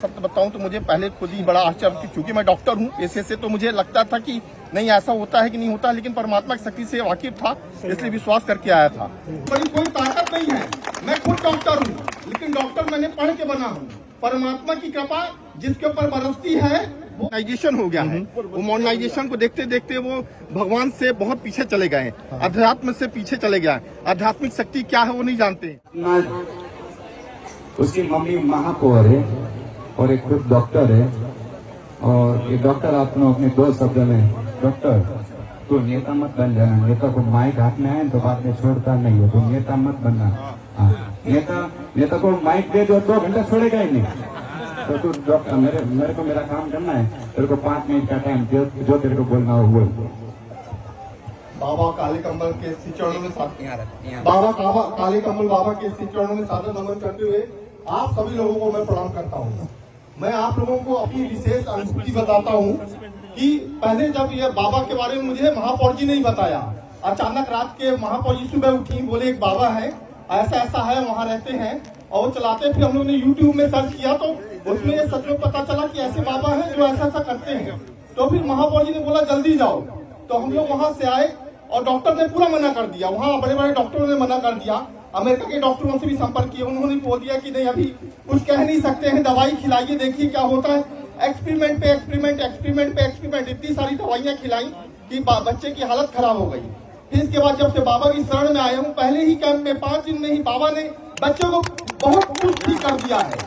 सच बताऊं तो मुझे पहले खुद ही बड़ा आश्चर्य, क्योंकि मैं डॉक्टर हूं पेशे से, तो मुझे लगता था कि नहीं ऐसा होता है कि नहीं होता, लेकिन परमात्मा की शक्ति से वाकिफ था, इसलिए विश्वास करके आया था। बड़ी कोई ताकत नहीं है, मैं खुद डॉक्टर हूं, लेकिन डॉक्टर मैंने पढ़ के बना हूं। परमात्मा की कृपा जिसके ऊपर बरसती है वो मॉडर्नाइजेशन हो गया है। वो मॉडर्नाइजेशन को देखते देखते वो भगवान से बहुत पीछे चले गए हैं, अध्यात्म से पीछे चले गए हैं। आध्यात्मिक शक्ति क्या है वो नहीं जानते। उसकी मम्मी महापौर है और एक खुद डॉक्टर है, और ये डॉक्टर आपने अपने दो शब्द में, डॉक्टर तो नेता मत बन जाना। नेता को माइक हाथ में आए तो बाद में छोड़ता नहीं है, तो नेता मत बनना। नेता को माइक दे दो 2 घंटा छोड़ेगा ही नहीं। तो तू डॉक्टर, मेरे को मेरा काम करना है, तेरे को 5 मिनट का टाइम, जो तेरे को बोलना हो बोल। बाबा काले कमल के चरणों में बाबा काले कमल बाबा के चरणों में सादर नमन करते हुए आप सभी लोगों को मैं प्रणाम करता हूँ। मैं आप लोगों को अपनी विशेष अनुभूति बताता हूँ कि पहले जब ये बाबा के बारे में मुझे महापौर जी नहीं बताया, अचानक रात के महापौर जी सुबह उठी, बोले एक बाबा है, ऐसा ऐसा है, वहाँ रहते हैं, और वो चलाते। फिर हम लोगों ने यूट्यूब में सर्च किया तो उसमें ये सच में पता चला कि ऐसे बाबा हैं जो ऐसा ऐसा करते हैं। तो फिर महापौर जी ने बोला जल्दी जाओ, तो हम लोग वहाँ से आए और डॉक्टर ने पूरा मना कर दिया, वहाँ बड़े बड़े डॉक्टरों ने मना कर दिया। अमेरिका के डॉक्टरों से भी संपर्क किया, उन्होंने बोल दिया कि नहीं अभी कुछ कह नहीं सकते हैं, दवाई खिलाइए देखिए क्या होता है। एक्सपेरिमेंट पे एक्सपेरिमेंट, इतनी सारी दवाइयाँ खिलाई कि बच्चे की हालत खराब हो गई। फिर इसके बाद जब से बाबा की शरण में आया हूँ, पहले ही कैंप में 5 दिन में ही बाबा ने बच्चों को बहुत कुछ ठीक कर दिया है।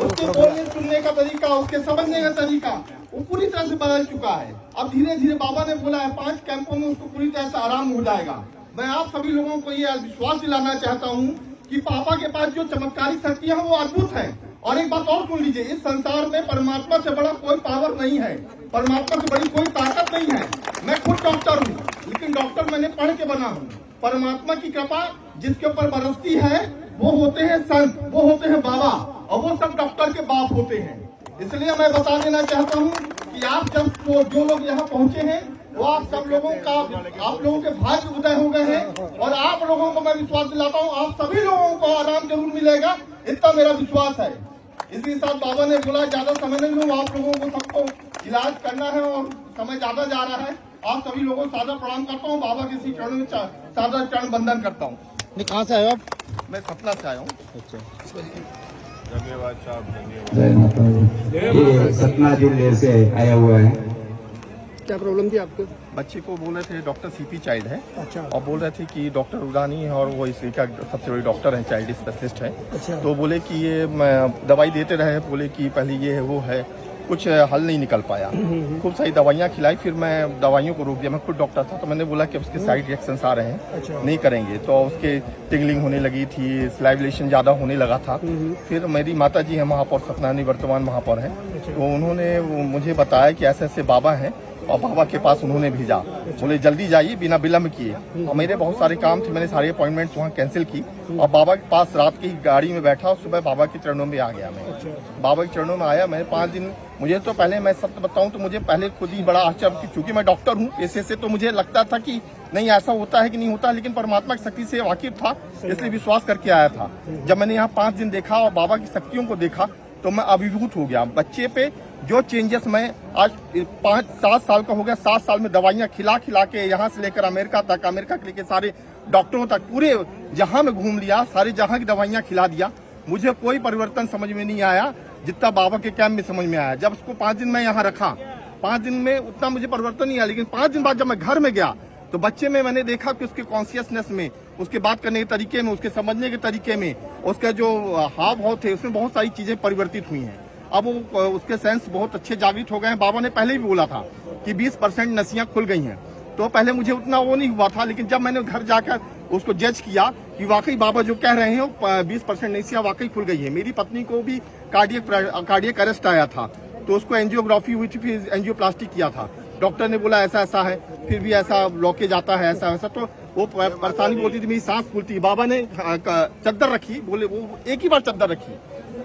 उसके बोलने सुनने का तरीका, उसके समझने का तरीका वो पूरी तरह से बदल चुका है। अब धीरे धीरे बाबा ने बोला है 5 कैंपों में उसको पूरी तरह से आराम हो जाएगा। मैं आप सभी लोगों को ये विश्वास दिलाना चाहता हूँ कि पापा के पास जो चमत्कारी शक्तियां हैं वो अद्भुत है। और एक बात और सुन लीजिए, इस संसार में परमात्मा से बड़ा कोई पावर नहीं है, परमात्मा से बड़ी कोई ताकत नहीं है। मैं खुद डॉक्टर हूँ, लेकिन डॉक्टर मैंने पढ़ के बना हूँ। परमात्मा की कृपा जिसके ऊपर बरसती है वो होते हैं संत, वो होते हैं बाबा, और वो सब डॉक्टर के बाप होते हैं। इसलिए मैं बता देना चाहता हूँ कि आप जब जो लोग यहाँ पहुँचे हैं वो आप सब लोगों का, आप लोगों के भाग्य उदय हो गए हैं। और आप लोगों को मैं विश्वास दिलाता हूँ आप सभी लोगों को आराम जरूर मिलेगा, इतना मेरा विश्वास है। इसी साथ बाबा ने बोला ज्यादा समय नहीं लूँ, आप लोगों को सबको इलाज करना है और समय ज्यादा जा रहा है। आप सभी लोगों को सादर प्रणाम करता हूँ, बाबा के चरणों में सादर चरण बंदन करता हूँ। कहाँ से आए आप? मैं सतना से आया हूँ। अच्छा, धन्यवाद साहब, धन्यवाद। जय माता दी। ये सतना जिले से आया हुआ है। क्या प्रॉब्लम थी आपको? बच्चे को बोल रहे थे डॉक्टर सीपी चाइल्ड है, अच्छा, और बोल रहे थे कि डॉक्टर उदानी है और वो इसी का सबसे बड़ी डॉक्टर है, चाइल्ड स्पेशलिस्ट है। अच्छा, तो बोले कि ये दवाई देते रहे, बोले कि पहले ये है वो है, कुछ हल नहीं निकल पाया। खूब सारी दवाइयाँ खिलाई, फिर मैं दवाइयों को रोक दिया। मैं खुद डॉक्टर था, तो मैंने बोला कि उसके साइड रिएक्शंस आ रहे हैं, अच्छा, नहीं करेंगे। तो उसके टिंगलिंग होने लगी थी, स्लाइवेशन ज़्यादा होने लगा था। फिर मेरी माता जी है महापौर सतना, वर्तमान महापौर हैं, तो उन्होंने मुझे बताया कि ऐसे ऐसे बाबा हैं, और बाबा के पास उन्होंने भेजा। बोले जल्दी जाइए बिना विलम्ब किए। और मेरे बहुत सारे काम थे, मैंने सारे अपॉइंटमेंट्स वहाँ कैंसिल की, और बाबा के पास रात की गाड़ी में बैठा और सुबह बाबा के चरणों में आ गया। मैं बाबा के चरणों में आया। मैं 5 दिन, मुझे तो पहले, मैं सत्य बताऊं तो मुझे पहले खुद ही बड़ा आश्चर्य, क्योंकि मैं डॉक्टर हूँ पेशे से, तो मुझे लगता था कि नहीं ऐसा होता है कि नहीं होता, लेकिन परमात्मा की शक्ति से वाकिफ था, इसलिए विश्वास करके आया था। जब मैंने यहाँ 5 दिन देखा और बाबा की शक्तियों को देखा तो मैं अभिभूत हो गया। बच्चे पे जो चेंजेस मैं आज 5-7 साल का हो गया, 7 साल में दवाइयाँ खिला खिला के यहाँ से लेकर अमेरिका तक, अमेरिका के लेकर सारे डॉक्टरों तक, पूरे जहां में घूम लिया, सारे जहां की दवाइयाँ खिला दिया। मुझे कोई परिवर्तन समझ में नहीं आया जितना बाबा के कैंप में समझ में आया। जब उसको 5 दिन मैं यहाँ रखा, 5 दिन में उतना मुझे परिवर्तन नहीं आया, लेकिन 5 दिन बाद जब मैं घर में गया तो बच्चे में मैंने देखा कि उसके कॉन्शियसनेस में, उसके बात करने के तरीके में, उसके समझने के तरीके में, उसके जो हाव भाव थे उसमें बहुत सारी चीजें परिवर्तित हुई हैं। अब वो उसके सेंस बहुत अच्छे जागृत हो गए हैं। बाबा ने पहले भी बोला था कि 20% नसियां खुल गई हैं, तो पहले मुझे उतना वो नहीं हुआ था, लेकिन जब मैंने घर जाकर उसको जज किया कि वाकई बाबा जो कह रहे हैं 20% नसियां वाकई खुल गई है। मेरी पत्नी को भी कार्डियक अरेस्ट आया था, तो उसको एंजियोग्राफी हुई थी, फिर एंजियोप्लास्टी किया था। डॉक्टर ने बोला ऐसा ऐसा है, फिर भी ऐसा ब्लॉकेज आता है, ऐसा वैसा, तो वो परेशानी बोलती थी, मेरी सांस फूलती। बाबा ने चद्दर रखी, बोले वो एक ही बार चद्दर रखी,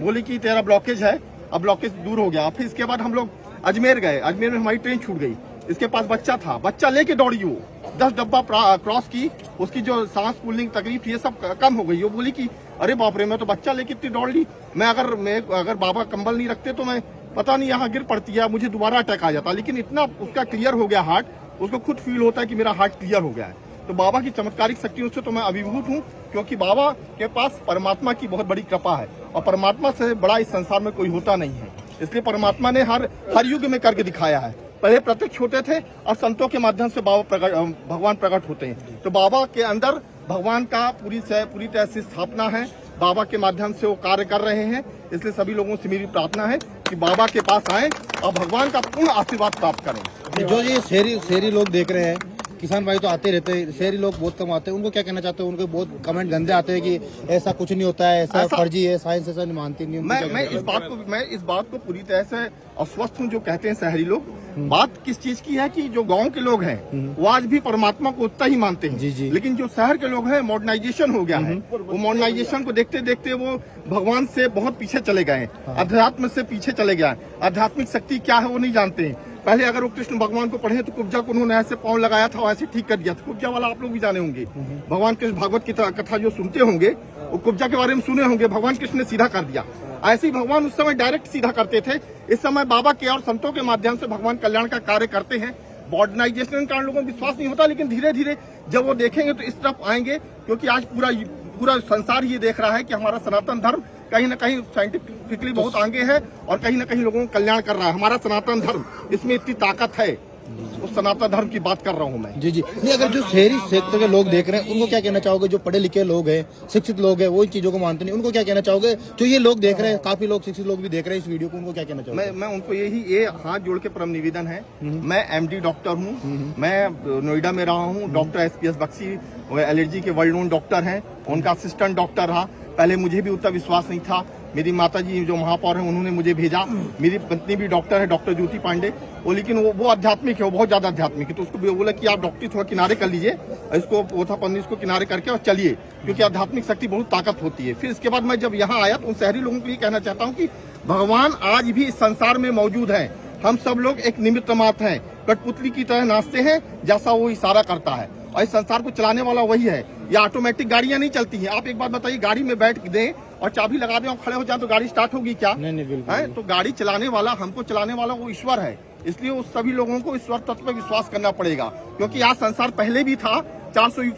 बोले कि तेरा ब्लॉकेज है, अब ब्लॉकेज दूर हो गया। फिर इसके बाद हम लोग अजमेर गए, अजमेर में हमारी ट्रेन छूट गई। इसके पास बच्चा था, बच्चा लेके दौड़ी वो 10 डब्बा क्रॉस की, उसकी जो सांस फूलने की तकलीफ थी ये सब कम हो गई। वो बोली कि अरे बाप रे, मैं तो बच्चा लेके इतनी दौड़ ली। मैं अगर बाबा कंबल नहीं रखते तो मैं पता नहीं यहाँ गिर पड़ती है, मुझे दोबारा अटैक आ जाता। लेकिन इतना उसका क्लियर हो गया हार्ट, उसको खुद फील होता है कि मेरा हार्ट क्लियर हो गया है। तो बाबा की चमत्कारिक शक्तियों से तो मैं अभिभूत हूँ, क्योंकि बाबा के पास परमात्मा की बहुत बड़ी कृपा है और परमात्मा से बड़ा इस संसार में कोई होता नहीं है। इसलिए परमात्मा ने हर युग में करके दिखाया है। पहले प्रत्यक्ष होते थे और संतों के माध्यम से भगवान प्रकट होते हैं। तो बाबा के अंदर भगवान का पूरी तरह से स्थापना है, बाबा के माध्यम से वो कार्य कर रहे हैं। इसलिए सभी लोगों से मेरी प्रार्थना है कि बाबा के पास आएं और भगवान का पूर्ण आशीर्वाद प्राप्त करें। जो ये शहरी लोग देख रहे हैं, किसान भाई तो आते रहते हैं, शहरी लोग बहुत कम आते हैं, उनको क्या कहना चाहते हैं? उनको बहुत कमेंट गंदे आते हैं कि ऐसा कुछ नहीं होता है, ऐसा फर्जी है, साइंस ऐसा नहीं मानती नहीं। मैं इस बात को पूरी तरह से अस्वस्थ हूँ जो कहते हैं शहरी लोग। बात किस चीज की है कि जो गांव के लोग हैं वो आज भी परमात्मा को उतना ही मानते हैं। जी। लेकिन जो शहर के लोग हैं, मॉडर्नाइजेशन हो गया है, वो मॉडर्नाइजेशन को देखते देखते वो भगवान से बहुत पीछे चले गए हैं, अध्यात्म से पीछे चले गए। आध्यात्मिक शक्ति क्या है वो नहीं जानते हैं। पहले अगर वो कृष्ण भगवान को पढ़े तो कुब्जा को उन्होंने ऐसे पांव लगाया था, ऐसे ठीक कर दिया था। कुब्जा वाला आप लोग भी जाने होंगे, भगवान कृष्ण भागवत की कथा जो सुनते होंगे वो कुब्जा के बारे में सुने होंगे। भगवान कृष्ण ने सीधा कर दिया। ऐसे ही भगवान उस समय डायरेक्ट सीधा करते थे। इस समय बाबा के और संतों के माध्यम से भगवान कल्याण का कार्य करते हैं। मॉडर्नाइजेशन का लोगों को विश्वास नहीं होता, लेकिन धीरे धीरे जब वो देखेंगे तो इस तरफ आएंगे, क्योंकि आज पूरा संसार ये देख रहा है कि हमारा सनातन धर्म कहीं ना कहीं साइंटिफिकली बहुत आगे है और कहीं ना कहीं लोगों का कल्याण कर रहा है। हमारा सनातन धर्म, इसमें इतनी ताकत है। उस सनातन धर्म की बात कर रहा हूँ मैं। जी। नहीं, अगर जो शहरी क्षेत्र के लोग देख रहे हैं उनको क्या कहना चाहोगे? जो पढ़े लिखे लोग हैं, शिक्षित लोग हैं, वो इन चीजों को मानते नहीं, उनको क्या कहना चाहोगे? जो ये लोग देख रहे हैं, काफी लोग शिक्षित लोग भी देख रहे हैं इस वीडियो को, उनको क्या कहना चाहोगे? मैं उनको ये हाथ जोड़ के परम निवेदन है। मैं MD डॉक्टर हूँ, मैं नोएडा में रहा हूँ। डॉक्टर SPS बख्शी एलर्जी के वर्ल्ड नोन डॉक्टर हैं, उनका असिस्टेंट डॉक्टर रहा। पहले मुझे भी उतना विश्वास नहीं था। मेरी माता जी जो महापौर हैं उन्होंने मुझे भेजा। मेरी पत्नी भी डॉक्टर है, डॉक्टर ज्योति पांडे, वो लेकिन वो आध्यात्मिक है, वो बहुत ज्यादा आध्यात्मिक है। तो उसको बोला कि आप डॉक्टरी थोड़ा किनारे कर लीजिए, इसको पोथापन्नी इसको किनारे करके और चलिए, क्योंकि आध्यात्मिक शक्ति बहुत ताकत होती है। फिर इसके बाद मैं जब यहाँ आया तो उन शहरी लोगों को ये कहना चाहता हूँ कि भगवान आज भी इस संसार में मौजूद है। हम सब लोग एक निमित्त मात्र हैं, कठपुतली की तरह नाचते हैं जैसा वो इशारा करता है, और इस संसार को चलाने वाला वही है। ये ऑटोमेटिक गाड़ियां नहीं चलती हैं। आप एक बात बताइए, गाड़ी में बैठ दें और चाबी लगा दें और खड़े हो जाए तो गाड़ी स्टार्ट होगी क्या? नहीं, बिल्कुल है। तो गाड़ी चलाने वाला, हमको चलाने वाला वो ईश्वर है। इसलिए उस सभी लोगों को ईश्वर तत्व पर विश्वास करना पड़ेगा, क्योंकि आज संसार पहले भी था, 400 युग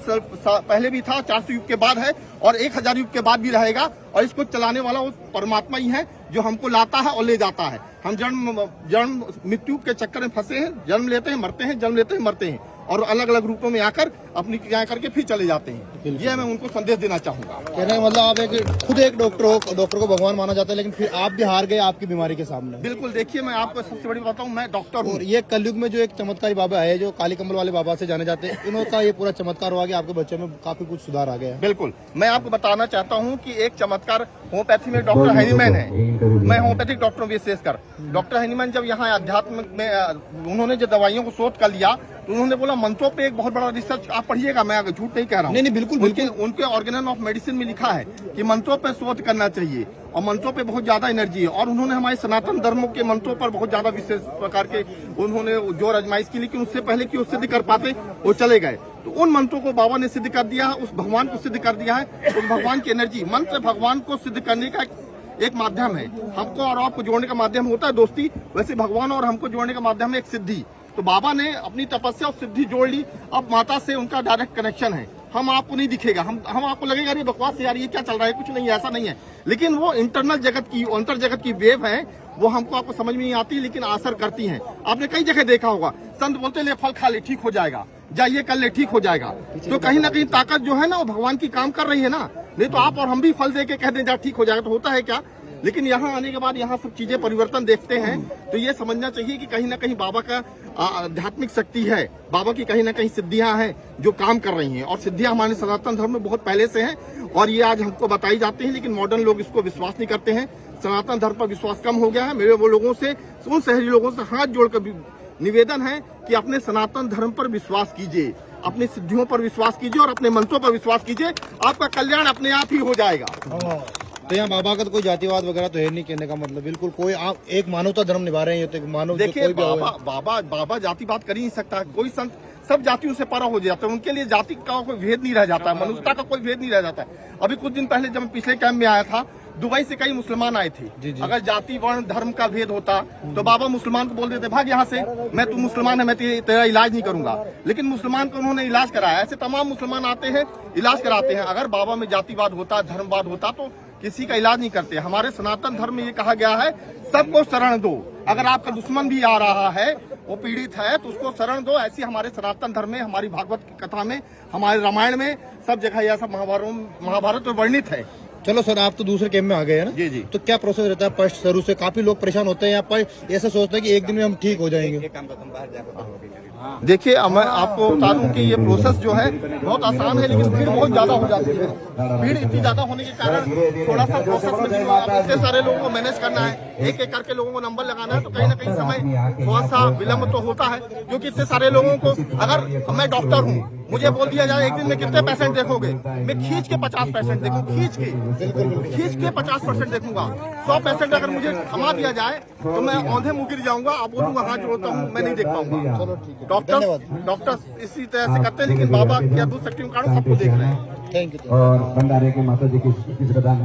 पहले भी था, 400 युग के बाद है और 1000 युग के बाद भी रहेगा। और इसको चलाने वाला वो परमात्मा ही है जो हमको लाता है और ले जाता है। हम जन्म मृत्यु के चक्कर में फंसे हैं, जन्म लेते हैं, मरते हैं, जन्म लेते हैं, मरते हैं, और अलग अलग रूपों में आकर अपनी क्रियाएं करके फिर चले जाते हैं। ये मैं उनको संदेश देना चाहूंगा। कहने का मतलब आप खुद एक डॉक्टर हो, डॉक्टर को भगवान माना जाता है, लेकिन फिर आप भी हार गए आपकी बीमारी के सामने। बिल्कुल। देखिए, मैं आपको सबसे बड़ी बताऊं, मैं डॉक्टर हूँ। और ये कलयुग में जो एक चमत्कारी बाबा है, जो काली कमल वाले बाबा से जाने जाते हैं, इनका ये पूरा चमत्कार हुआ कि आपके बच्चे में काफी कुछ सुधार आ गया है। बिल्कुल। मैं आपको बताना चाहता हूँ कि एक चमत्कार होम्योपैथी में डॉक्टर हैनीमैन है। मैं होम्योपैथिक डॉक्टर विशेषकर डॉक्टर हैनीमैन जब यहाँ अध्यात्म में उन्होंने जो दवाइयों को शोध कर लिया तो उन्होंने बोला मंत्रों पे एक बहुत बड़ा रिसर्च, आप पढ़िएगा, मैं झूठ नहीं कह रहा हूँ। नहीं, बिल्कुल। उनके ऑर्गेनल ऑफ मेडिसिन में लिखा है कि मंत्रों पे शोध करना चाहिए और मंत्रों पे बहुत ज्यादा एनर्जी है। और उन्होंने हमारे सनातन धर्मों के मंत्रों पर बहुत ज्यादा विशेष प्रकार के उन्होंने जोर आजमाइश की, लेकिन उससे पहले कि वो सिद्ध कर पाते वो चले गए। तो उन मंत्रों को बाबा ने सिद्ध कर दिया है, उस भगवान को सिद्ध कर दिया है। उस भगवान की एनर्जी, मंत्र भगवान को सिद्ध करने का एक माध्यम है। हमको और आपको जोड़ने का माध्यम होता है दोस्ती, वैसे भगवान और हमको जोड़ने का माध्यम है एक सिद्धि। तो बाबा ने अपनी तपस्या और सिद्धि जोड़ ली। अब माता से उनका डायरेक्ट कनेक्शन है। हम आपको नहीं दिखेगा, हम आपको लगेगा अरे बकवास यार ये क्या चल रहा है, कुछ नहीं है, ऐसा नहीं है। लेकिन वो इंटरनल जगत की, अंतर जगत की वेव है, वो हमको आपको समझ में नहीं आती, लेकिन असर करती हैं। आपने कई जगह देखा होगा, संत बोलते ले फल खा ले ठीक हो जाएगा, जाइए कर ले ठीक हो जाएगा। तो कहीं ना कहीं ताकत जो है ना वो भगवान की काम कर रही है ना। नहीं तो आप और हम भी फल दे के कह दें जा ठीक हो जाएगा, तो होता है क्या? लेकिन यहाँ आने के बाद यहाँ सब चीजें परिवर्तन देखते हैं तो ये समझना चाहिए कि कहीं ना कहीं बाबा का आध्यात्मिक शक्ति है, बाबा की कहीं ना कहीं सिद्धियां हैं जो काम कर रही हैं। और सिद्धियां हमारे सनातन धर्म में बहुत पहले से हैं और ये आज हमको बताई जाती हैं, लेकिन मॉडर्न लोग इसको विश्वास नहीं करते हैं। सनातन धर्म पर विश्वास कम हो गया है। मेरे वो लोगों से, उन शहरी लोगों से हाथ जोड़कर निवेदन है कि अपने सनातन धर्म पर विश्वास कीजिए, अपनी सिद्धियों पर विश्वास कीजिए और अपने मंत्रों पर विश्वास कीजिए, आपका कल्याण अपने आप ही हो जाएगा। तो यहाँ बाबा का तो कोई जातिवाद वगैरह तो है नहीं, कहने का मतलब बिल्कुल कोई आप एक मानवता धर्म निभा रहे हैं। तो मानव देखिए, बाबा जातिवाद कर ही नहीं सकता। कोई संत सब जातियों से परा हो जाते हैं। उनके लिए जाति का कोई भेद नहीं रह जाता है, मनुष्यता का कोई भेद नहीं रह जाता है। अभी कुछ दिन पहले जब पिछले कैंप में आया था, दुबई से कई मुसलमान आए थे। अगर जाति वर्ण धर्म का भेद होता तो बाबा मुसलमान को बोल देते भाग यहाँ से, मैं तू मुसलमान है, मैं तेरा इलाज नहीं करूंगा। लेकिन मुसलमान को उन्होंने इलाज कराया। ऐसे तमाम मुसलमान आते हैं, इलाज कराते हैं। अगर बाबा में जातिवाद होता, धर्मवाद होता तो किसी का इलाज नहीं करते। हमारे सनातन धर्म में ये कहा गया है सबको शरण दो। अगर आपका दुश्मन भी आ रहा है, वो पीड़ित है, तो उसको शरण दो। ऐसी हमारे सनातन धर्म में, हमारी भागवत की कथा में, हमारे रामायण में, सब जगह यह सब महाभारत में वर्णित है। चलो सर, आप तो दूसरे कैंप में आ गए हैं ना? जी जी। तो क्या प्रोसेस रहता है फर्स्ट शुरू से? काफी लोग परेशान होते हैं यहाँ पर, ऐसा सोचते हैं कि एक दिन में हम ठीक हो जाएंगे। देखिए, मैं आपको बता दूं कि ये प्रोसेस जो है बहुत आसान है, लेकिन भीड़ बहुत ज्यादा हो जाती है। भीड़ इतनी ज्यादा होने के कारण थोड़ा सा प्रोसेस में इतने सारे लोगों को मैनेज करना है, एक एक करके लोगों को नंबर लगाना है, तो कहीं ना कहीं समय थोड़ा सा विलम्ब तो होता है। क्योंकि इतने सारे लोगों को, अगर मैं डॉक्टर हूँ, मुझे बोल दिया जाए एक दिन में कितने पेशेंट देखोगे, मैं खींच के 50 पेशेंट देखूँ, खींच के 50% देखूंगा। 100 पेशेंट अगर मुझे थमा दिया जाए तो मैं औंधे मुँह गिर जाऊंगा। आप बोलूंगा हाथ जोड़ता हूँ, मैं नहीं देख पाऊंगा। डॉक्टर्स इसी तरह से करते हैं, लेकिन बाबा की अद्भुत शक्तियों के कारण सबको देख रहे हैं। Thank you. और भंडारे के माता जी की प्रदान